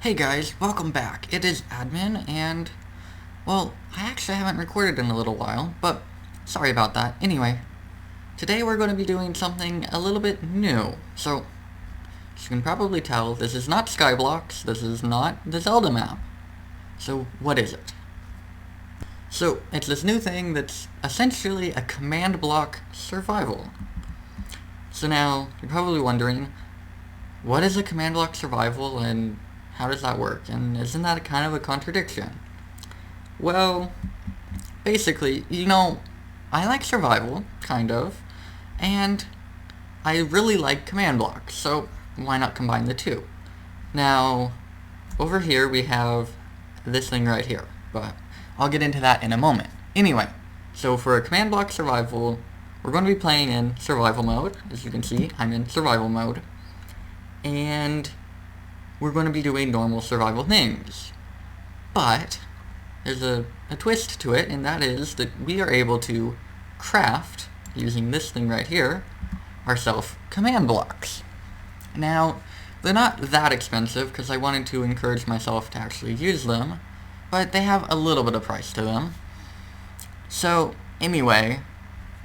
Hey guys, welcome back. It is Admin, and, well, I actually haven't recorded in a little while, but sorry about that. Anyway, today we're going to be doing something a little bit new. So, as you can probably tell, this is not Skyblocks, this is not the Zelda map. So, what is it? So, it's this new thing that's essentially a command block survival. So now, you're probably wondering, what is a command block survival and how does that work? And isn't that kind of a contradiction? Well, basically, I like survival, kind of, and I really like command blocks, so why not combine the two? Now, over here we have this thing right here, but I'll get into that in a moment. Anyway, so for a command block survival, we're going to be playing in survival mode. As you can see, I'm in survival mode. And we're going to be doing normal survival things. But there's a twist to it, and that is that we are able to craft, using this thing right here, ourselves command blocks. Now, they're not that expensive because I wanted to encourage myself to actually use them, but they have a little bit of price to them. So, anyway,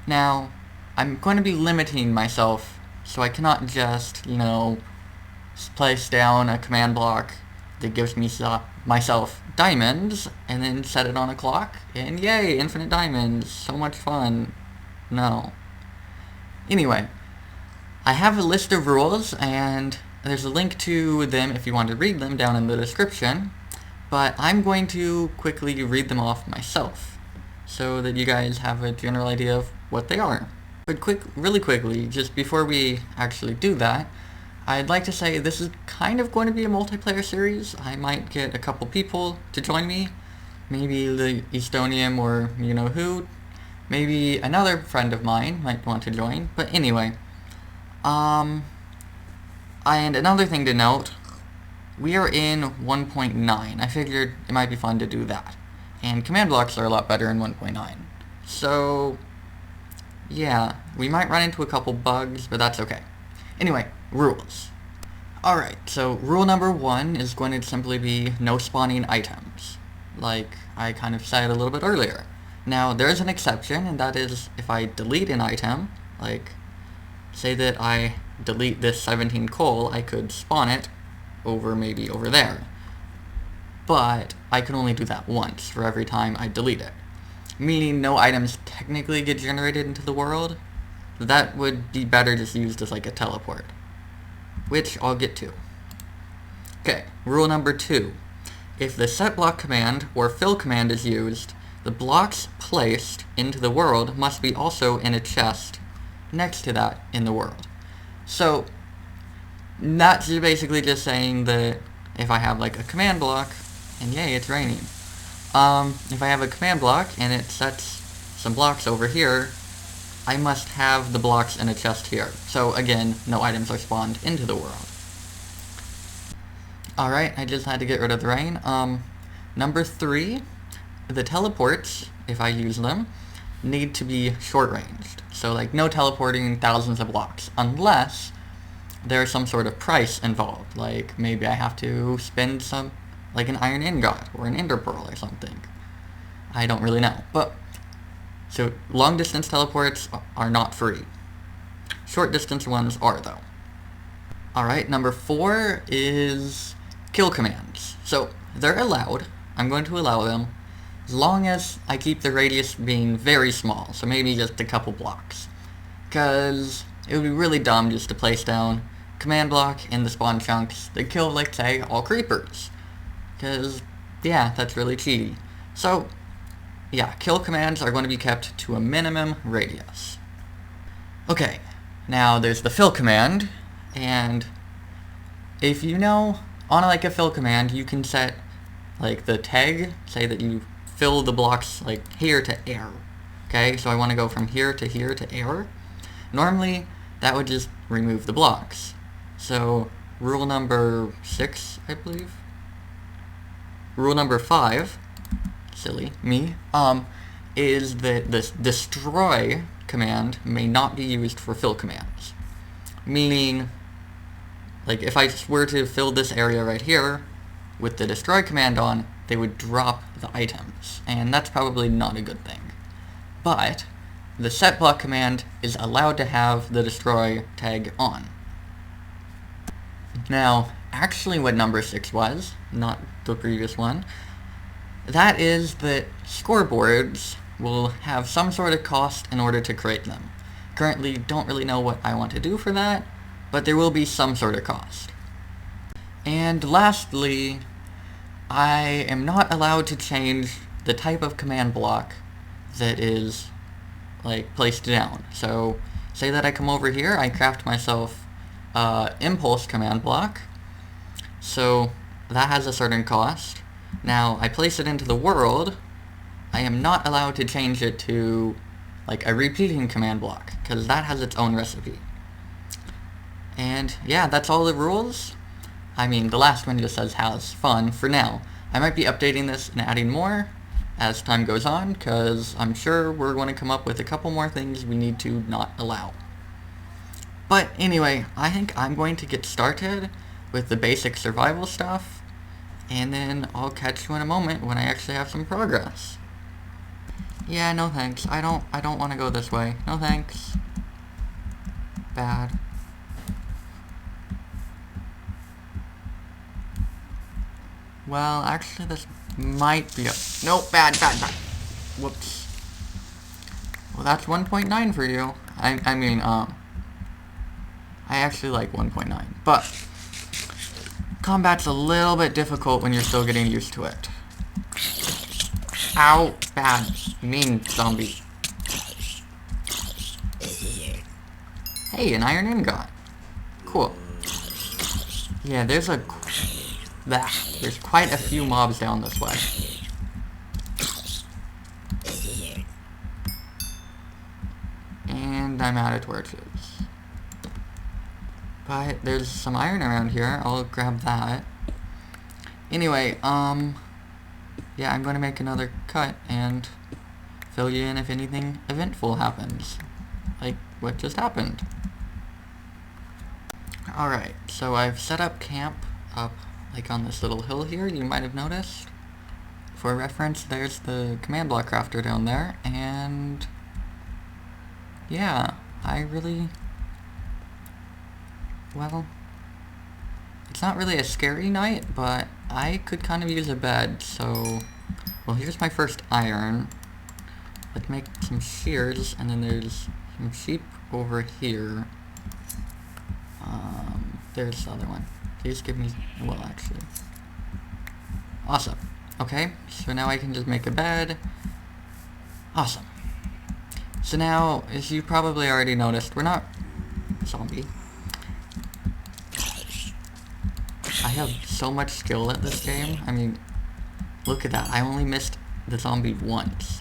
now I'm going to be limiting myself, so I cannot just, place down a command block that gives me myself diamonds and then set it on a clock and yay, infinite diamonds, so much fun. No. Anyway, I have a list of rules and there's a link to them if you want to read them down in the description, but I'm going to quickly read them off myself so that you guys have a general idea of what they are. But really quickly, just before we actually do that, I'd like to say this is kind of going to be a multiplayer series. I might get a couple people to join me. Maybe the Estonium or you-know-who. Maybe another friend of mine might want to join. But anyway. And another thing to note, we are in 1.9. I figured it might be fun to do that. And command blocks are a lot better in 1.9. So, yeah, we might run into a couple bugs, but that's okay. Anyway, rules. Alright, so rule number 1 is going to simply be no spawning items, like I kind of said a little bit earlier. Now, there's an exception, and that is if I delete an item, like, say that I delete this 17 coal, I could spawn it maybe over there. But I can only do that once for every time I delete it. Meaning no items technically get generated into the world. That would be better just used as like a teleport, which I'll get to. Okay, rule number 2. If the set block command or fill command is used, the blocks placed into the world must be also in a chest next to that in the world. So, that's basically just saying that if I have like a command block, and yay, it's raining. If I have a command block and it sets some blocks over here, I must have the blocks in a chest here. So again, no items are spawned into the world. Alright, I just had to get rid of the rain. Number 3, the teleports, if I use them, need to be short-ranged. So like no teleporting thousands of blocks, unless there's some sort of price involved. Like maybe I have to spend some, like an iron ingot or an ender pearl or something. I don't really know, but so long distance teleports are not free. Short distance ones are though. Alright, number 4 is kill commands. So they're allowed. I'm going to allow them as long as I keep the radius being very small, so maybe just a couple blocks. Because it would be really dumb just to place down command block in the spawn chunks that kill, like, say, all creepers. Because, yeah, that's really cheaty. So, yeah, kill commands are going to be kept to a minimum radius. Okay, now there's the fill command, and if you know, on like a fill command, you can set like the tag, say that you fill the blocks like here to air. Okay, so I want to go from here to air. Normally, that would just remove the blocks. So, rule number 6, I believe. Rule number 5, silly me, is that this destroy command may not be used for fill commands. Meaning, like if I were to fill this area right here, with the destroy command on, they would drop the items, and that's probably not a good thing. But the set block command is allowed to have the destroy tag on. Now, actually what number 6 was, not the previous one, that is that scoreboards will have some sort of cost in order to create them. Currently, don't really know what I want to do for that, but there will be some sort of cost. And lastly, I am not allowed to change the type of command block that is, like, placed down. So, say that I come over here, I craft myself impulse command block, so that has a certain cost. Now, I place it into the world, I am not allowed to change it to, like, a repeating command block, because that has its own recipe. And yeah, that's all the rules. I mean, the last one just says has fun for now. I might be updating this and adding more as time goes on, because I'm sure we're going to come up with a couple more things we need to not allow. But anyway, I think I'm going to get started with the basic survival stuff, and then I'll catch you in a moment when I actually have some progress. Yeah, no thanks. I don't want to go this way. No thanks. Bad. Well, actually this might be a... Nope, bad. Whoops. Well, that's 1.9 for you. I mean, I actually like 1.9, but combat's a little bit difficult when you're still getting used to it. Ow, bad, mean zombie. Hey, an iron ingot. Cool. Yeah, there's quite a few mobs down this way. And I'm out of torches. But there's some iron around here. I'll grab that. Anyway, yeah, I'm going to make another cut and fill you in if anything eventful happens. Like what just happened. Alright, so I've set up camp up like on this little hill here, you might have noticed. For reference, there's the command block crafter down there, and yeah, well, it's not really a scary night, but I could kind of use a bed, so, well, here's my first iron. Let's make some shears, and then there's some sheep over here. There's the other one. Please give me, well, actually. Awesome. Okay, so now I can just make a bed. Awesome. So now, as you probably already noticed, we're not zombie. I have so much skill at this game. I mean, look at that. I only missed the zombie once.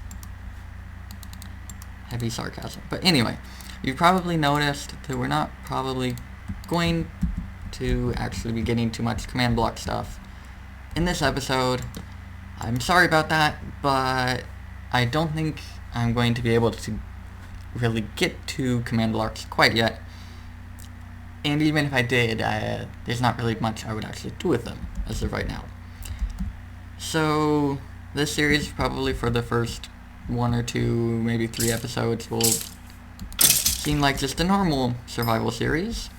Heavy sarcasm. But anyway, you probably noticed that we're not probably going to actually be getting too much command block stuff in this episode. I'm sorry about that, but I don't think I'm going to be able to really get to command blocks quite yet. And even if I did, there's not really much I would actually do with them as of right now. So this series, probably for the first 1 or 2, maybe 3 episodes, will seem like just a normal survival series.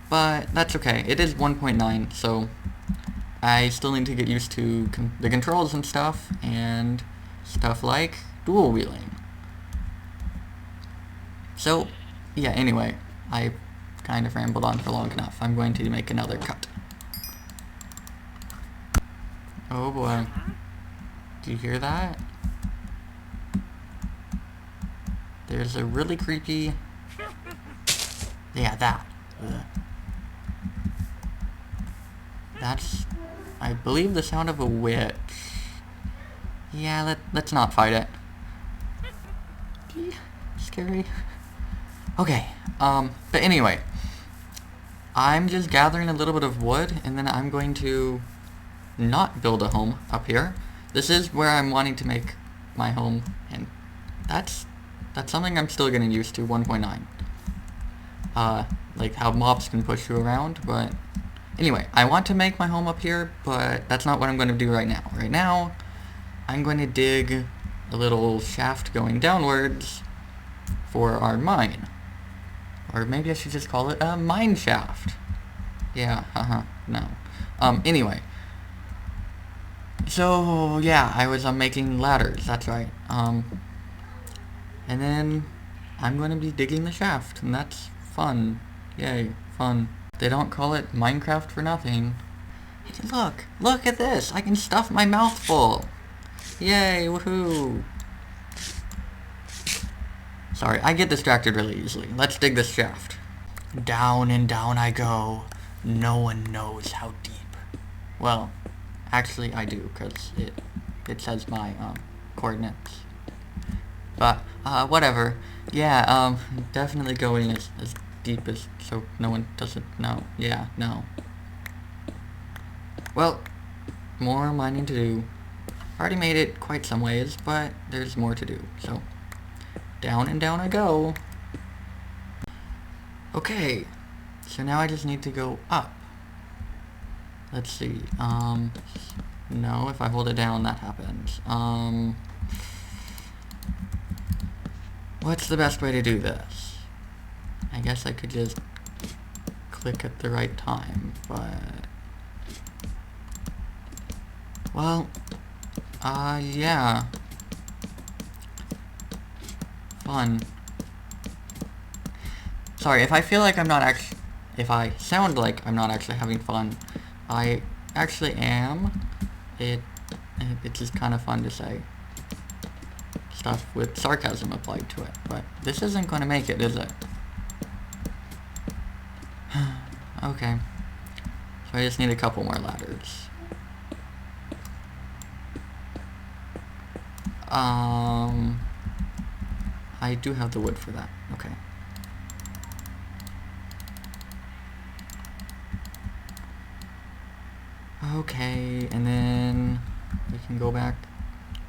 But that's okay. It is 1.9, so I still need to get used to the controls and stuff like dual wheeling. So, yeah, anyway, I kind of rambled on for long enough. I'm going to make another cut. Oh boy. Do you hear that? There's a really creepy... Yeah, that. Ugh. That's, I believe, the sound of a witch. Yeah, let's not fight it. Scary. Okay, but anyway, I'm just gathering a little bit of wood, and then I'm going to not build a home up here. This is where I'm wanting to make my home, and that's something I'm still getting used to, 1.9. Like how mobs can push you around, but Anyway, I want to make my home up here, but that's not what I'm going to do right now. Right now, I'm going to dig a little shaft going downwards for our mine. Or maybe I should just call it a mine shaft. Yeah, no. Anyway. So, yeah, I was making ladders, that's right. And then I'm going to be digging the shaft, and that's fun. Yay, fun. They don't call it Minecraft for nothing. Hey, look at this! I can stuff my mouth full! Yay, woohoo! Sorry, I get distracted really easily. Let's dig this shaft. Down and down I go. No one knows how deep. Well, actually I do, because it says my coordinates. But whatever. Yeah, definitely going as deep as so no one doesn't know. Yeah, no. Well, more mining to do. Already made it quite some ways, but there's more to do. So down and down I go. Okay, so now I just need to go up. Let's see, no, if I hold it down, that happens. What's the best way to do this? I guess I could just click at the right time, but... Well, yeah. Fun. Sorry, if I feel like I'm not actually... If I sound like I'm not actually having fun, I actually am. It's just kind of fun to say stuff with sarcasm applied to it, but this isn't going to make it, is it? Okay. So I just need a couple more ladders. I do have the wood for that. Okay. Okay, and then we can go back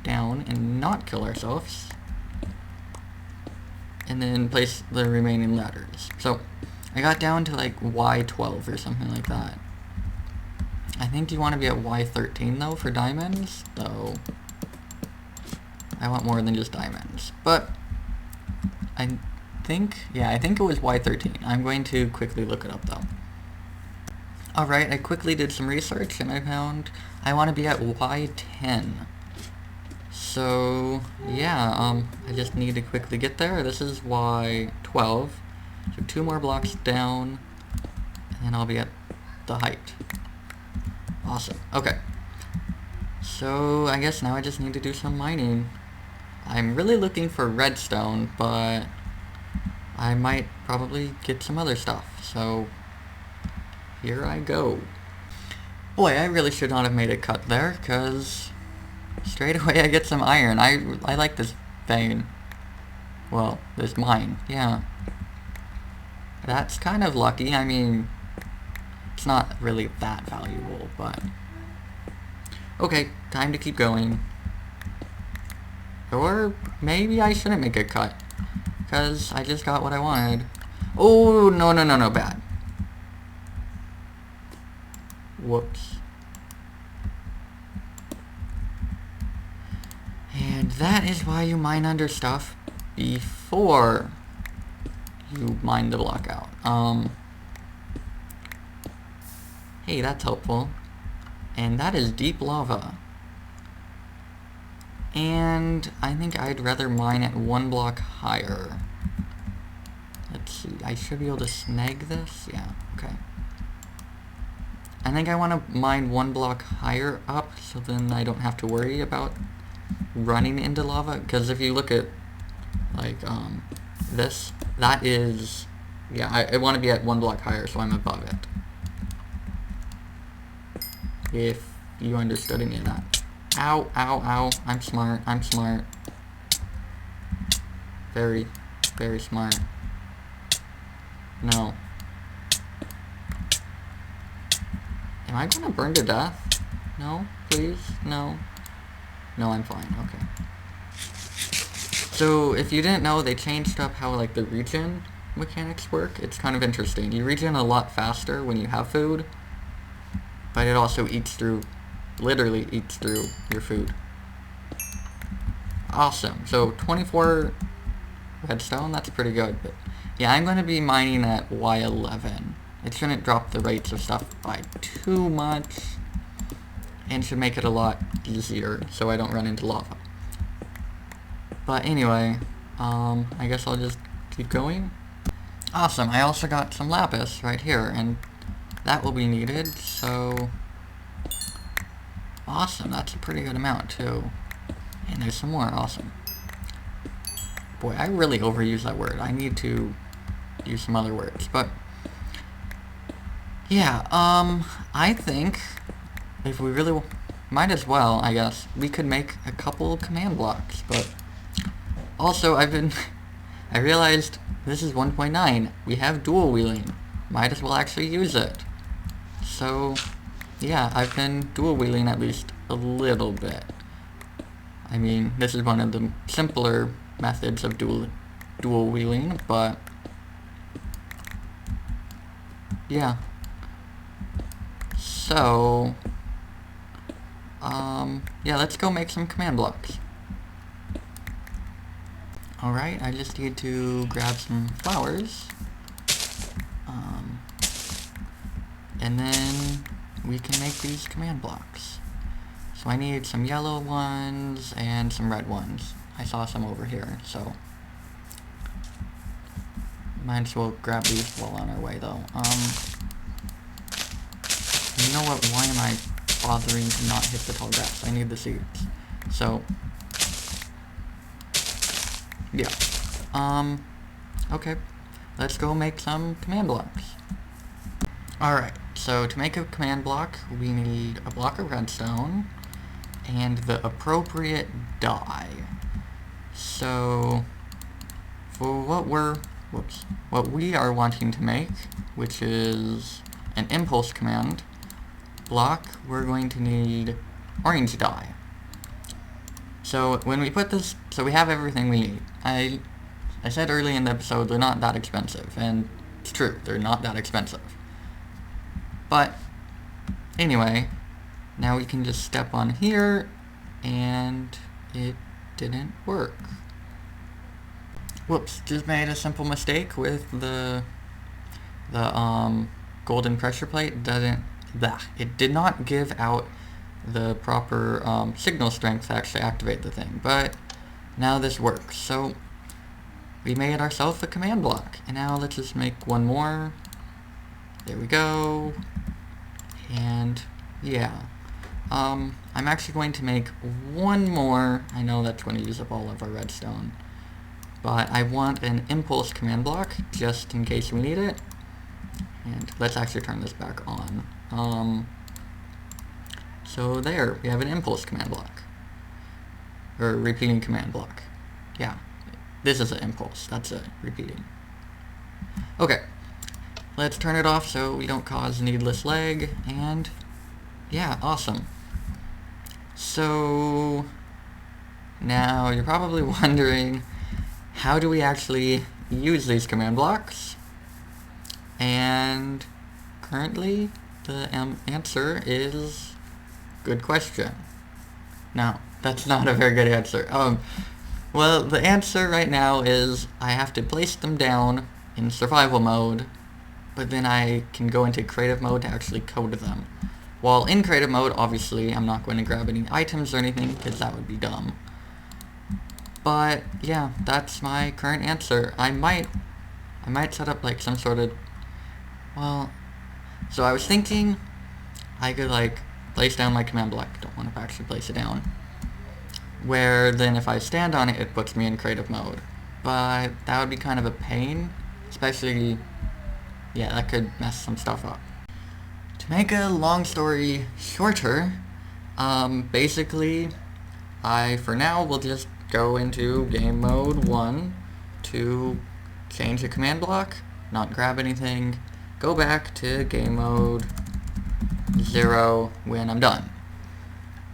down and not kill ourselves. And then place the remaining ladders. So, I got down to like Y12 or something like that. I think you want to be at Y13 though for diamonds, though I want more than just diamonds. But, I think it was Y13. I'm going to quickly look it up though. Alright, I quickly did some research and I found I want to be at Y10. So, yeah, I just need to quickly get there. This is Y12. So 2 more blocks down, and then I'll be at the height. Awesome. Okay. So, I guess now I just need to do some mining. I'm really looking for redstone, but I might probably get some other stuff. So, here I go. Boy, I really should not have made a cut there, because straight away I get some iron. I like this vein. Well, this mine, yeah. That's kind of lucky. I mean, it's not really that valuable, but... Okay, time to keep going. Or maybe I shouldn't make a cut, because I just got what I wanted. Oh, no, bad. Whoops. And that is why you mine under stuff before you mine the block out. Hey, that's helpful. And that is deep lava. And I think I'd rather mine at 1 block higher. Let's see, I should be able to snag this? Yeah, okay. I think I want to mine 1 block higher up, so then I don't have to worry about running into lava. Because if you look at, like, this, that is, yeah, I want to be at 1 block higher, so I'm above it. If you understood any of that. Ow, ow, ow, I'm smart, Very, very smart. No. Am I gonna burn to death? No, please, no. No, I'm fine, okay. So, if you didn't know, they changed up how, like, the regen mechanics work. It's kind of interesting. You regen a lot faster when you have food, but it also eats through, literally eats through your food. Awesome. So 24 redstone, that's pretty good. But yeah, I'm going to be mining at Y11. It shouldn't drop the rates of stuff by too much, and should make it a lot easier so I don't run into lava. But anyway, I guess I'll just keep going. Awesome, I also got some lapis right here, and that will be needed, so awesome, that's a pretty good amount too. And there's some more, awesome. Boy, I really overuse that word. I need to use some other words, but yeah, I think if we really might as well, I guess, we could make a couple command blocks, but also I realized this is 1.9. We have dual wheeling. Might as well actually use it. So, yeah, I've been dual wheeling at least a little bit. I mean, this is one of the simpler methods of dual wheeling, but yeah. So, yeah, let's go make some command blocks. Alright, I just need to grab some flowers. And then we can make these command blocks. So I need some yellow ones and some red ones. I saw some over here, so might as well grab these while on our way though. You know what, why am I bothering to not hit the tall grass? I need the seeds. So, yeah. Okay. Let's go make some command blocks. Alright, so to make a command block, we need a block of redstone and the appropriate dye. So, for what we are wanting to make, which is an impulse command block, we're going to need orange dye. So when we put this, so we have everything we need. I said early in the episode they're not that expensive, and it's true, they're not that expensive. But anyway, now we can just step on here, and it didn't work. Whoops, just made a simple mistake with the golden pressure plate. It did not give out the proper signal strength to actually activate the thing, but now this works. So we made ourselves a command block, and now let's just make one more. There we go. And yeah, I'm actually going to make one more. I know that's going to use up all of our redstone, but I want an impulse command block just in case we need it. And let's actually turn this back on. So there, we have an impulse command block. Or repeating command block. Yeah, this is an impulse, that's a repeating. Okay, let's turn it off so we don't cause needless lag, and yeah, awesome. So, now you're probably wondering, how do we actually use these command blocks? And currently, the answer is good question. No, that's not a very good answer. Well, the answer right now is I have to place them down in survival mode, but then I can go into creative mode to actually code them. While in creative mode, obviously, I'm not going to grab any items or anything, because that would be dumb. But, yeah, that's my current answer. I might set up, like, some sort of, well, so I was thinking I could, like, place down my command block. Don't want to actually place it down. Where then if I stand on it, it puts me in creative mode. But that would be kind of a pain, especially, yeah, that could mess some stuff up. To make a long story shorter, basically, I, for now, will just go into game mode 1 to change the command block, not grab anything, go back to game mode 0 when I'm done.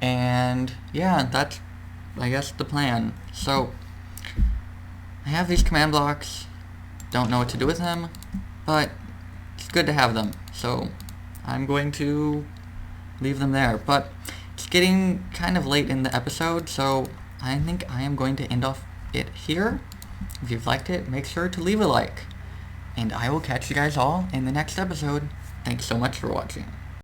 And yeah, that's, I guess, the plan. So, I have these command blocks, don't know what to do with them, but it's good to have them. So, I'm going to leave them there. But it's getting kind of late in the episode, so I think I am going to end off it here. If you've liked it, make sure to leave a like. And I will catch you guys all in the next episode. Thanks so much for watching.